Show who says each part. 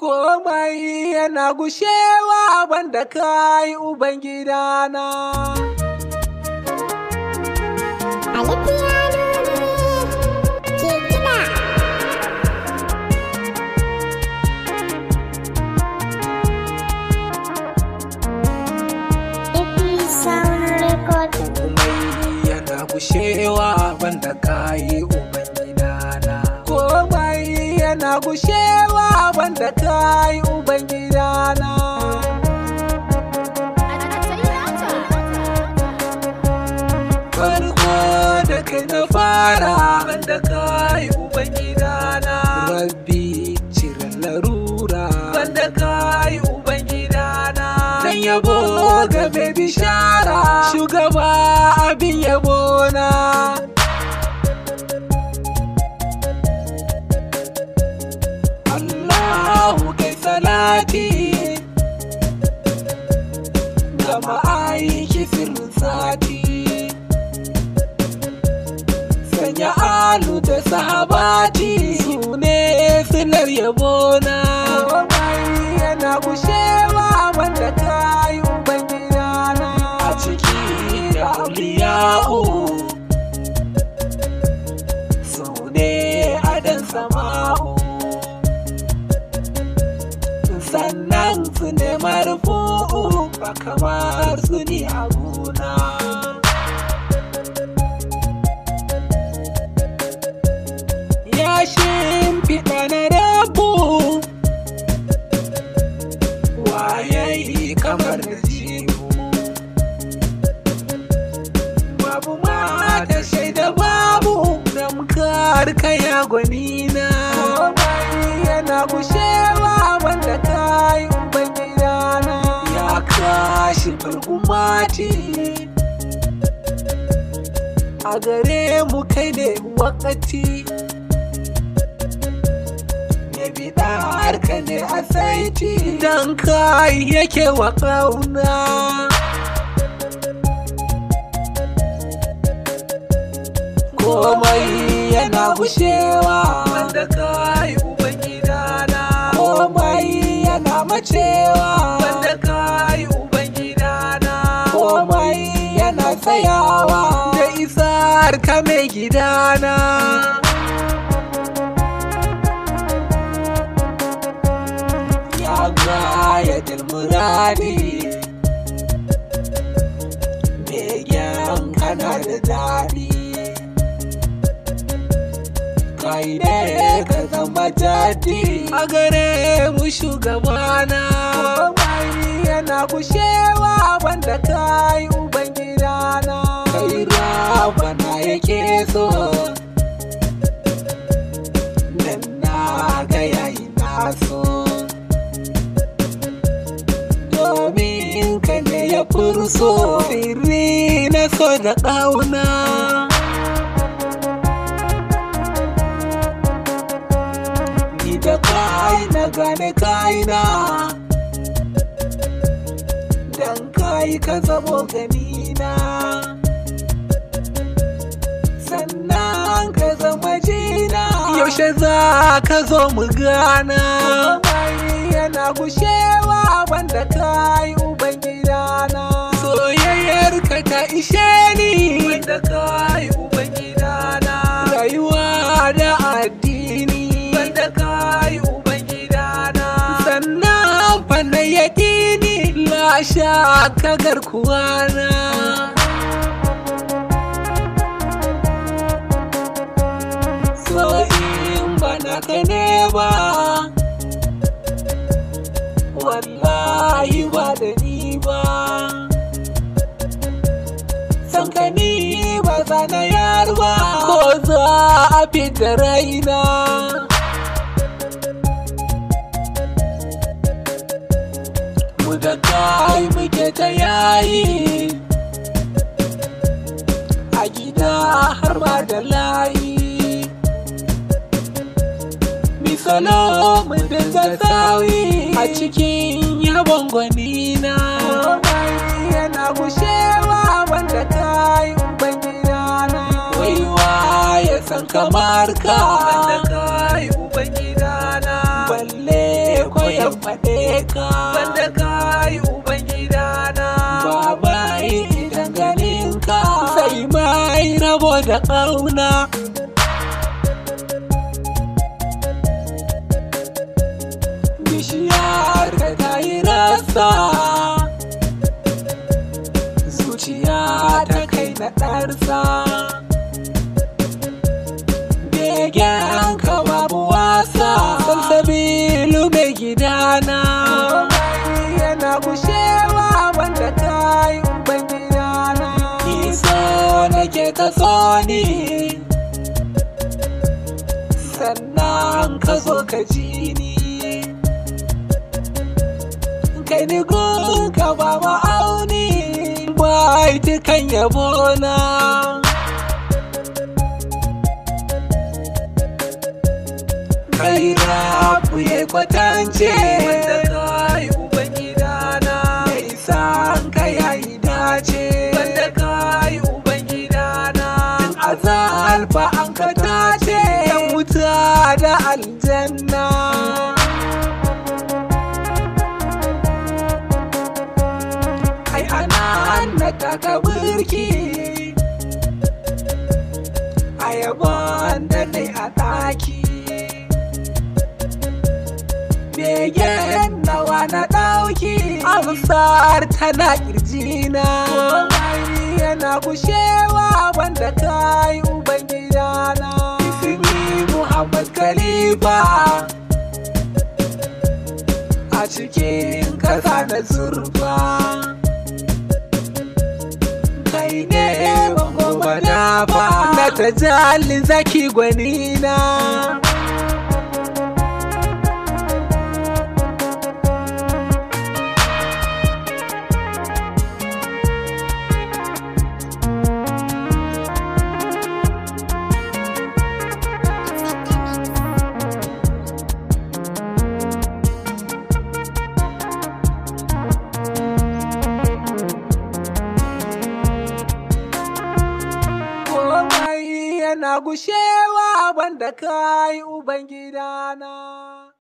Speaker 1: komai yana gushewa banda kai ubangidana. Gushewa banda kai ubangidana, komai yana gushewa banda kai ubangidana. Farko da kai na fara banda kai ubangidana. Rabbi cire larura banda kai ubangidana. Dan yabo ga mai bishara, shugaba abin yabo na. Allahu kai salati ga ma'aiki sirrin sati, sanya alu da sahabati su ne silar yabo na. Komai yana gushewa banda kai ubangidana. A ciki da auliya'u su ne adan sama'u, sannan su ne marfu'u ba kamar su ni abuna. Ya shimfiɗa na rabu waye kamar da jihu, babu mata shaida babu damkar kaya gwanina. Komai yana gushewa banda kai ubangidana. Ya kashi bulgumati a gare mu kai ne wakati, ya biɗa harka ne a saiti dan kai yake wa ƙauna. Komai yana gushewa banda kai ubangidana. Komai yana macewa banda kai ubangidana. Komai yana tsayawa da isar ka mai gidana. Ya gayatul muradi begen kana da daɗi, kai ne ka zama jadi a gare mu shugabana. Komai yana gushewa banda kai ubangidana. Kai rabana yake so dan na ga yayi naso, domin ka ne ya furso sirri na so da ƙauna. Da kai na gane kaina, dan kai ka zamo ganina, sannan ka zama jina. Yaushe za ka zo mu gana? Komai yana gushewa banda kai ubangidana. Soyayyar ka ta ishe ni banda kai ubangidana. Rayuwa da addini banda kai ubangidana. Sannan fanna yaƙini lasha ka garkuwana. So in bana ka ne ba, wallahi ba da ni ba. San ka ni ba za na yarba, ko za a fita raina. Mu da kai muke ta yayi, a gida har ma da layi. Misalo mu dinga tsawi a cikin yabon gwanina. Komai yana gushewa banda kai ubangidana. Waiwa ya san kamar ka banda kai ubangidana. Balle ko zan faɗe ka
Speaker 2: banda kai ubangidana.
Speaker 1: baba idan ganin ka sai mai rabo da ƙauna. Bishiyar ka ta yi rasa, zuciya ta kai na ɗarsa, begen ka babu wasa. Salsabilu mai gidana
Speaker 2: Yana gushewa banda kai ubangidana.
Speaker 1: iso nake ka so ni, sannan ka zo ka ji ni. Kai ni gun ka ba ma'auni, bai dukan yabona. Kai rabu ya kwatance
Speaker 2: Banda kai ubangidana.
Speaker 1: mai san ka yayi dace.
Speaker 2: Banda kai ubangidana.
Speaker 1: Azal fa an ka tace yan wuta da aljanna. Ai ana na taka birki a yabon da nai a ɗaki, begen nawa na ɗauki amsar tana ƙirjina.
Speaker 2: Yana gushewa banda kai ubangidana.
Speaker 1: Ismi Muhammad Khalifa a cikin ƙasa na zurfa, kai ne bango madafa na tajalli zaki gwanina.
Speaker 2: Komai yana gushewa banda kai ubangidana.